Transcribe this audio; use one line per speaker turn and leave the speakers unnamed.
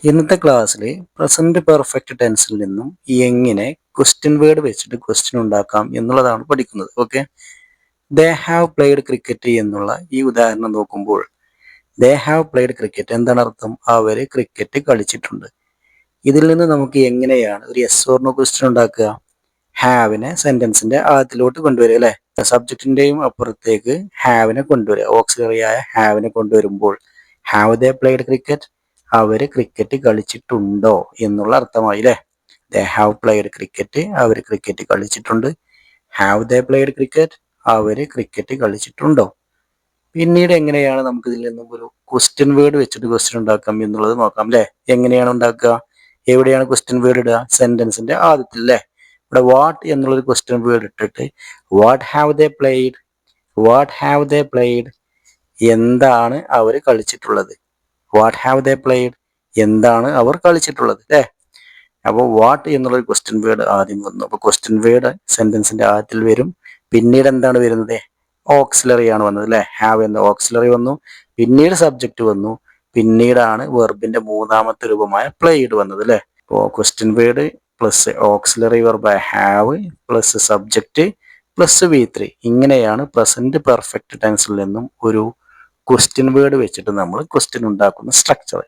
ഇന്നത്തെ ക്ലാസ്സിൽ present perfect ടെൻസിൽ നിന്നും എങ്ങനെ ക്വസ്റ്റ്യൻ വേർഡ് വെച്ചിട്ട് ക്വസ്റ്റ്യൻ ഉണ്ടാക്കാം എന്നുള്ളതാണ് പഠിക്കുന്നത്. Okay, they have played cricket എന്നുള്ള ഈ ഉദാഹരണം നോക്കുമ്പോൾ ദേ ഹാവ് പ്ലേഡ് ക്രിക്കറ്റ് എന്താണ് അർത്ഥം? അവര് ക്രിക്കറ്റ് കളിച്ചിട്ടുണ്ട്. ഇതിൽ നിന്ന് നമുക്ക് എങ്ങനെയാണ് ഒരു യെസ് ഓർ നോ ക്വസ്റ്റ്യൻ ഉണ്ടാക്കുക? ഹാവിനെ സെന്റൻസിന്റെ ആദ്യത്തിലോട്ട് കൊണ്ടുവരിക അല്ലെ, സബ്ജക്റ്റിന്റെയും അപ്പുറത്തേക്ക് ഹാവിനെ കൊണ്ടുവരിക. ഓക്സിലറി ആയ ഹാവിനെ കൊണ്ടുവരുമ്പോൾ ഹാവ് ദേ പ്ലേഡ് ക്രിക്കറ്റ്, അവര് ക്രിക്കറ്റ് കളിച്ചിട്ടുണ്ടോ എന്നുള്ള അർത്ഥമായി അല്ലെ. ദേ ഹാവ് പ്ലേഡ് ക്രിക്കറ്റ്, അവര് ക്രിക്കറ്റ് കളിച്ചിട്ടുണ്ട്. ഹാവ് ദേ പ്ലേഡ് ക്രിക്കറ്റ്, അവര് ക്രിക്കറ്റ് കളിച്ചിട്ടുണ്ടോ. പിന്നീട് എങ്ങനെയാണ് നമുക്ക് ഇതിൽ നിന്നും ഒരു ക്വസ്റ്റ്യൻ വേർഡ് വെച്ചിട്ട് ക്വസ്റ്റ്യൻ ഉണ്ടാക്കാം എന്നുള്ളത് നോക്കാം അല്ലെ. എങ്ങനെയാണ് ഉണ്ടാക്കുക? എവിടെയാണ് ക്വസ്റ്റ്യൻ വേർഡ് ഇടുക? സെന്റൻസിന്റെ ആദ്യത്തിൽ അല്ലെ. ഇവിടെ വാട്ട് എന്നുള്ളൊരു ക്വസ്റ്റ്യൻ വേർഡ് ഇട്ടിട്ട് what have they played, what have they played, എന്താണ് അവർ കളിച്ചിട്ടുള്ളത്. വാട്ട് ഹാവ് ദേ പ്ലേഡ്, എന്താണ് അവർ കളിച്ചിട്ടുള്ളത് അല്ലേ. അപ്പോൾ വാട്ട് എന്നുള്ളൊരു ക്വസ്റ്റ്യൻ വേർഡ് ആദ്യം വന്നു. അപ്പോൾ ക്വസ്റ്റ്യൻ വേർഡ് സെന്റൻസിന്റെ ആദ്യത്തിൽ വരും. പിന്നീട് എന്താണ് വരുന്നത്? ഓക്സിലറി ആണ് വന്നത് അല്ലെ. ഹാവ് എന്ന ഓക്സിലറി വന്നു, പിന്നീട് സബ്ജക്റ്റ് വന്നു, പിന്നീടാണ് വെർബിന്റെ മൂന്നാമത്തെ രൂപമായ പ്ലേഡ് വന്നത് അല്ലെ. അപ്പോൾ question word plus auxiliary verb have plus subject plus V3, ഇങ്ങനെയാണ് പ്രസന്റ് പെർഫെക്റ്റ് ടെൻസിൽ നിന്നും ഒരു ക്വസ്റ്റ്യൻ വേർഡ് വെച്ചിട്ട് നമ്മൾ ക്വസ്റ്റ്യൻ ഉണ്ടാക്കുന്ന സ്ട്രക്ചർ.